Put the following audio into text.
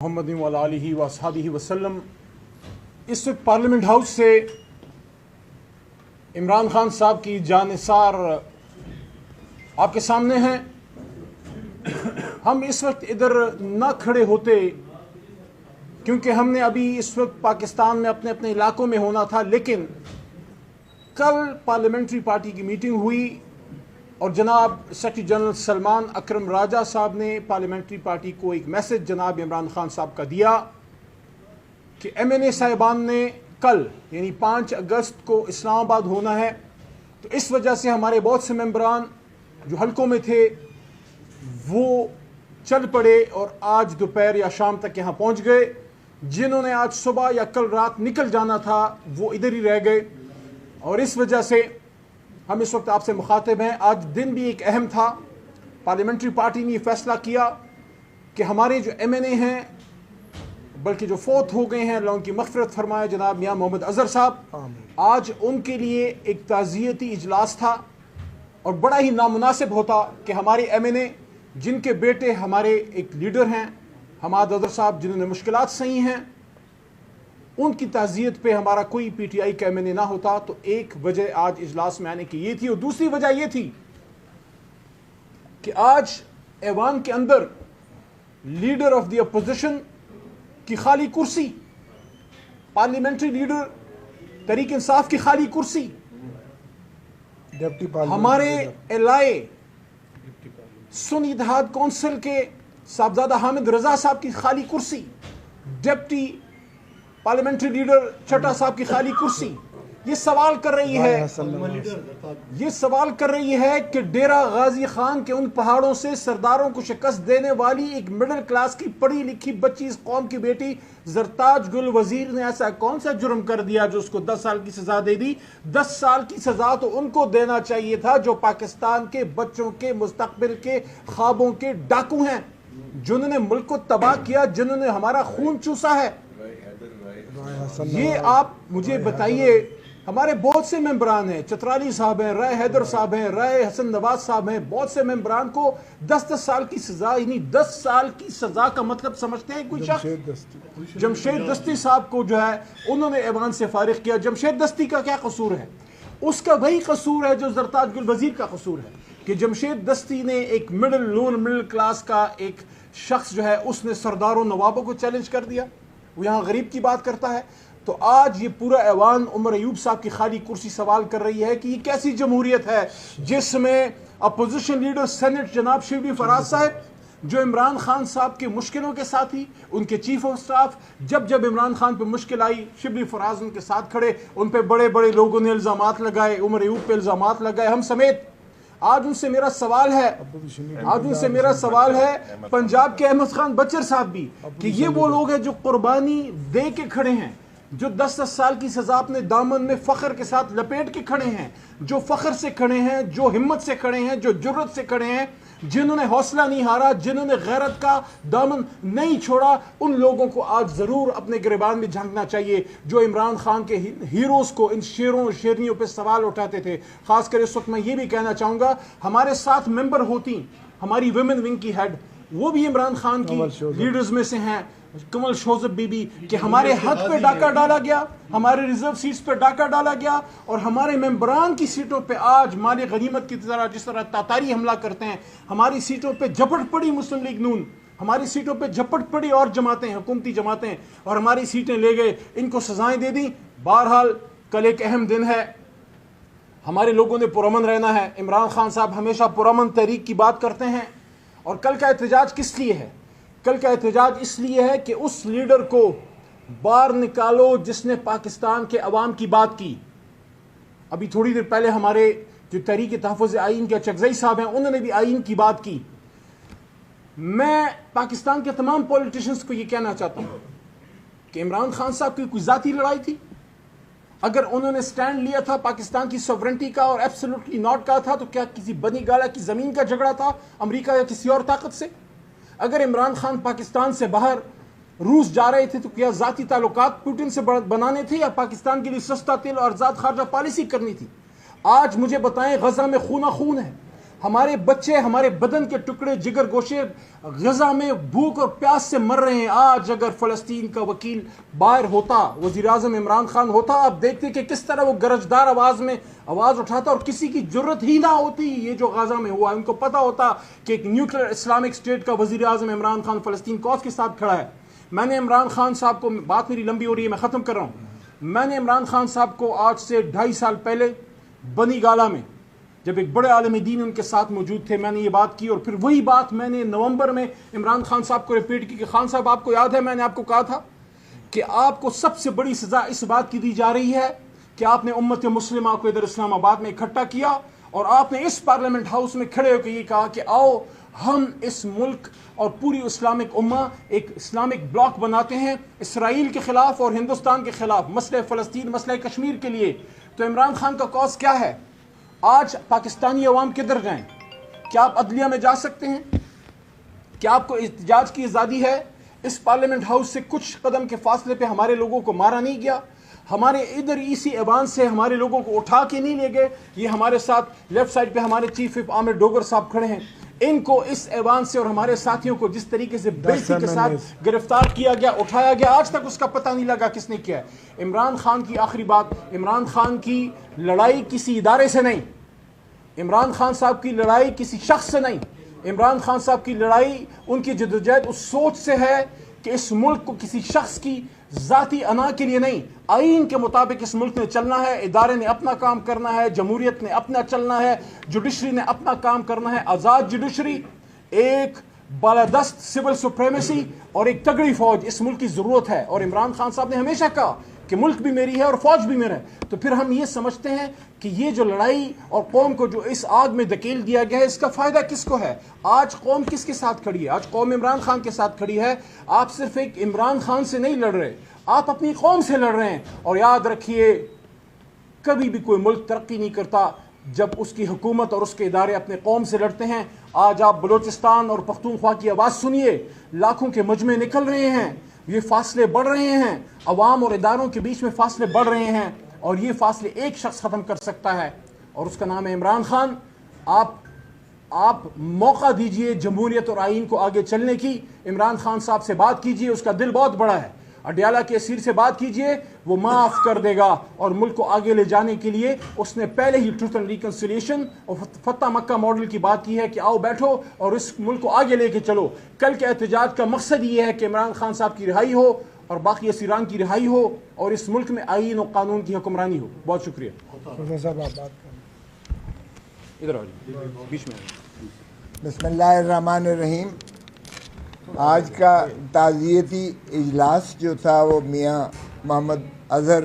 محمد وعلی آلہ وصحبہ وسلم۔ اس وقت پارلیمنٹ ہاؤس سے عمران خان صاحب کی جانثار آپ کے سامنے ہیں۔ ہم اس وقت ادھر نہ کھڑے ہوتے کیونکہ ہم نے ابھی اس وقت پاکستان میں اپنے اپنے علاقوں میں ہونا تھا، لیکن کل پارلیمنٹری پارٹی کی میٹنگ ہوئی اور جناب سیکرٹری جنرل سلمان اکرم راجہ صاحب نے پارلیمنٹری پارٹی کو ایک میسج جناب عمران خان صاحب کا دیا کہ ایم این اے صاحبان نے کل یعنی 5 اگست کو اسلام آباد ہونا ہے، تو اس وجہ سے ہمارے بہت سے ممبران جو حلقوں میں تھے وہ چل پڑے اور آج دوپہر یا شام تک یہاں پہنچ گئے۔ جنہوں نے آج صبح یا کل رات نکل جانا تھا وہ ادھر ہی رہ گئے، اور اس وجہ سے ہم اس وقت آپ سے مخاطب ہیں۔ آج دن بھی ایک اہم تھا، پارلیمنٹری پارٹی نے یہ فیصلہ کیا کہ ہمارے جو ایم این اے ہیں بلکہ جو فوت ہو گئے ہیں، اللہ ان کی مغفرت فرمائے، جناب میاں محمد اظہر صاحب، آج ان کے لیے ایک تعزیتی اجلاس تھا، اور بڑا ہی نامناسب ہوتا کہ ہمارے ایم این اے جن کے بیٹے ہمارے ایک لیڈر ہیں حماد اظہر صاحب، جنہوں نے مشکلات سہی ہیں، ان کی تعزیت پہ ہمارا کوئی پی ٹی آئی کا ایم این اے نہ ہوتا۔ تو ایک وجہ آج اجلاس میں آنے کی یہ تھی، اور دوسری وجہ یہ تھی کہ آج ایوان کے اندر لیڈر آف دی اپوزیشن کی خالی کرسی، پارلیمنٹری لیڈر تحریک انصاف کی خالی کرسی، ہمارے ایلائے سنی اتحاد کونسل کے صاحبزادہ حامد رضا صاحب کی خالی کرسی، ڈپٹی پارلیمنٹری لیڈر چٹا صاحب کی خالی کرسی، یہ سوال کر رہی ہے کہ ڈیرہ غازی خان کے ان پہاڑوں سے سرداروں کو شکست دینے والی ایک مڈل کلاس کی پڑھی لکھی بچی، اس قوم کی بیٹی زرتاج گل وزیر نے ایسا کون سا جرم کر دیا جو اس کو 10 سال کی سزا دے دی؟ 10 سال کی سزا تو ان کو دینا چاہیے تھا جو پاکستان کے بچوں کے مستقبل کے خوابوں کے ڈاکو ہیں، جنہوں نے ملک کو تباہ کیا، جنہوں نے ہمارا خون چوسا ہے۔ یہ آپ مجھے بتائیے، ہمارے بہت سے ممبران ہیں، چترالی صاحب ہیں، رائے حیدر صاحب ہیں، رائے حسن نواز صاحب ہیں، بہت سے ممبران کو 10 سال کی سزا، یعنی 10 سال کی سزا کا مطلب سمجھتے ہیں کوئی شخص؟ جمشید دستی صاحب کو جو ہے انہوں نے ایوان سے فارغ کیا۔ جمشید دستی کا کیا قصور ہے؟ اس کا وہی قصور ہے جو زرتاج گل وزیر کا قصور ہے، کہ جمشید دستی نے ایک مڈل کلاس کا ایک شخص جو ہے اس نے سرداروں نوابوں کو چیلنج کر دیا، وہ یہاں غریب کی بات کرتا ہے۔ تو آج یہ پورا ایوان عمر ایوب صاحب کی خالی کرسی سوال کر رہی ہے کہ یہ کیسی جمہوریت ہے جس میں اپوزیشن لیڈر سینٹ جناب شبلی فراز صاحب، جو عمران خان صاحب کے مشکلوں کے ساتھی، ان کے چیف آف سٹاف، جب عمران خان پہ مشکل آئی شبلی فراز ان کے ساتھ کھڑے، ان پہ بڑے بڑے لوگوں نے الزامات لگائے، عمر ایوب پہ الزامات لگائے، ہم سمیت۔ آج ان سے میرا سوال ہے پنجاب کے احمد خان بچر صاحب بھی، کہ یہ وہ لوگ ہیں جو قربانی دے کے کھڑے ہیں، جو 10 سال کی سزا اپنے دامن میں فخر کے ساتھ لپیٹ کے کھڑے ہیں، جو فخر سے کھڑے ہیں، جو ہمت سے کھڑے ہیں، جو جرت سے کھڑے ہیں، جنہوں نے حوصلہ نہیں ہارا، جنہوں نے غیرت کا دامن نہیں چھوڑا، ان لوگوں کو آج ضرور اپنے گریبان میں جھانکنا چاہیے، جو عمران خان کے ہیروز کو، ان شیروں اور شیرنیوں پہ سوال اٹھاتے تھے۔ خاص کر اس وقت میں یہ بھی کہنا چاہوں گا، ہمارے ساتھ ممبر ہوتی ہماری ویمن ونگ کی ہیڈ، وہ بھی عمران خان کی لیڈرز میں سے ہیں، کمل شوزب بی بی، کہ ہمارے حق پہ ڈاکہ ڈالا گیا، ہمارے ریزرو سیٹس پہ ڈاکہ ڈالا گیا، اور ہمارے ممبران کی سیٹوں پہ آج مال غنیمت کی طرح جس طرح تاتاری حملہ کرتے ہیں، ہماری سیٹوں پہ جھپٹ پڑی مسلم لیگ نون، ہماری سیٹوں پہ جھپٹ پڑی اور جماعتیں، حکومتی جماعتیں، اور ہماری سیٹیں لے گئے، ان کو سزائیں دے دیں۔ بہرحال کل ایک اہم دن ہے، ہمارے لوگوں نے پرامن رہنا ہے۔ عمران خان صاحب ہمیشہ پرامن تحریک کی بات کرتے ہیں، اور کل کا احتجاج کس لیے ہے؟ کل کا احتجاج اس لیے ہے کہ اس لیڈر کو باہر نکالو جس نے پاکستان کے عوام کی بات کی۔ ابھی تھوڑی دیر پہلے ہمارے جو تحریک تحفظ آئین کے چکزئی صاحب ہیں، انہوں نے بھی آئین کی بات کی۔ میں پاکستان کے تمام پولیٹیشنز کو یہ کہنا چاہتا ہوں کہ عمران خان صاحب کی کوئی ذاتی لڑائی تھی؟ اگر انہوں نے سٹینڈ لیا تھا پاکستان کی سوورنٹی کا اور ایبسولوٹلی ناٹ کا تھا، تو کیا کسی بنی گالا کی زمین کا جھگڑا تھا امریکہ یا کسی اور طاقت سے؟ اگر عمران خان پاکستان سے باہر روس جا رہے تھے تو کیا ذاتی تعلقات پوٹن سے بنانے تھے، یا پاکستان کے لیے سستا تیل اور آزاد خارجہ پالیسی کرنی تھی؟ آج مجھے بتائیں، غزہ میں خون ہے، ہمارے بچے ہمارے بدن کے ٹکڑے جگر گوشے غزہ میں بھوک اور پیاس سے مر رہے ہیں. آج اگر فلسطین کا وکیل باہر ہوتا, وزیر اعظم عمران خان ہوتا, آپ دیکھتے کہ کس طرح وہ گرجدار آواز میں آواز اٹھاتا, اور کسی کی جرت ہی نہ ہوتی یہ جو غزہ میں ہوا. ان کو پتا ہوتا کہ ایک نیوکلیر اسلامک اسٹیٹ کا وزیر اعظم عمران خان فلسطین کاز کے ساتھ کھڑا ہے. میں نے عمران خان صاحب کو, بات میری لمبی ہو رہی ہے میں ختم کر رہا ہوں, میں نے عمران خان صاحب کو آج سے 2.5 سال پہلے بنی گالا میں جب ایک بڑے عالم دین ان کے ساتھ موجود تھے, میں نے یہ بات کی, اور پھر وہی بات میں نے نومبر میں عمران خان صاحب کو ریپیٹ کی کہ خان صاحب آپ کو یاد ہے میں نے آپ کو کہا تھا کہ آپ کو سب سے بڑی سزا اس بات کی دی جا رہی ہے کہ آپ نے امت مسلمہ کو ادھر اسلام آباد میں اکٹھا کیا, اور آپ نے اس پارلیمنٹ ہاؤس میں کھڑے ہو کے یہ کہا کہ آؤ ہم اس ملک اور پوری اسلامک امہ ایک اسلامک بلاک بناتے ہیں اسرائیل کے خلاف اور ہندوستان کے خلاف, مسئلہ فلسطین, مسئلہ کشمیر کے لیے. تو عمران خان کا کاز کیا ہے؟ آج پاکستانی عوام کدھر گئے؟ کیا آپ عدلیہ میں جا سکتے ہیں؟ کیا آپ کو احتجاج کی آزادی ہے؟ اس پارلیمنٹ ہاؤس سے کچھ قدم کے فاصلے پہ ہمارے لوگوں کو مارا نہیں گیا, ہمارے ادھر اسی ایوان سے ہمارے لوگوں کو اٹھا کے نہیں لے گئے. یہ ہمارے ساتھ لیفٹ سائڈ پہ ہمارے چیف وپ عامر ڈوگر صاحب کھڑے ہیں, ان کو اس ایوان سے اور ہمارے ساتھیوں کو جس طریقے سے بےعزتی کے ساتھ گرفتار کیا گیا, اٹھایا گیا, آج تک اس کا پتہ نہیں لگا کس نے کیا ہے. عمران خان کی آخری بات, عمران خان کی لڑائی کسی ادارے سے نہیں, عمران خان صاحب کی لڑائی کسی شخص سے نہیں, عمران خان صاحب کی لڑائی ان کی جدوجہد اس سوچ سے ہے کہ اس ملک کو کسی شخص کی ذاتی انا کے لیے نہیں, آئین کے مطابق اس ملک نے چلنا ہے, ادارے نے اپنا کام کرنا ہے, جمہوریت نے اپنا چلنا ہے, جوڈیشری نے اپنا کام کرنا ہے. آزاد جوڈیشری, ایک بالادست سول سپریمیسی اور ایک تگڑی فوج اس ملک کی ضرورت ہے. اور عمران خان صاحب نے ہمیشہ کہا کہ ملک بھی میری ہے اور فوج بھی میرا ہے. تو پھر ہم یہ سمجھتے ہیں کہ یہ جو لڑائی اور قوم کو جو اس آگ میں دھکیل دیا گیا ہے, اس کا فائدہ کس کو ہے؟ آج قوم کس کے ساتھ کھڑی ہے؟ آج قوم عمران خان کے ساتھ کھڑی ہے. آپ صرف ایک عمران خان سے نہیں لڑ رہے, آپ اپنی قوم سے لڑ رہے ہیں. اور یاد رکھیے کبھی بھی کوئی ملک ترقی نہیں کرتا جب اس کی حکومت اور اس کے ادارے اپنے قوم سے لڑتے ہیں. آج آپ بلوچستان اور پختونخوا کی آواز سنیے, لاکھوں کے مجمع نکل رہے ہیں, یہ فاصلے بڑھ رہے ہیں, عوام اور اداروں کے بیچ میں فاصلے بڑھ رہے ہیں, اور یہ فاصلے ایک شخص ختم کر سکتا ہے اور اس کا نام ہے عمران خان. آپ موقع دیجئے جمہوریت اور آئین کو آگے چلنے کی. عمران خان صاحب سے بات کیجئے, اس کا دل بہت بڑا ہے. اڈیالہ کے اسیر سے بات کیجئے, وہ معاف کر دے گا, اور ملک کو آگے لے جانے کے لیے اس نے پہلے ہی ٹروتھ اینڈ ریکنسیلیشن اور فتح مکہ ماڈل کی بات کی ہے کہ آؤ بیٹھو اور اس ملک کو آگے لے کے چلو. کل کے احتجاج کا مقصد یہ ہے کہ عمران خان صاحب کی رہائی ہو اور باقی اسیران کی رہائی ہو, اور اس ملک میں آئین و قانون کی حکمرانی ہو. بہت شکریہ. ادھر آ جائیں بیچ میں. بسم اللہ الرحمن الرحیم. آج کا تعزیتی اجلاس جو تھا وہ میاں محمد اظہر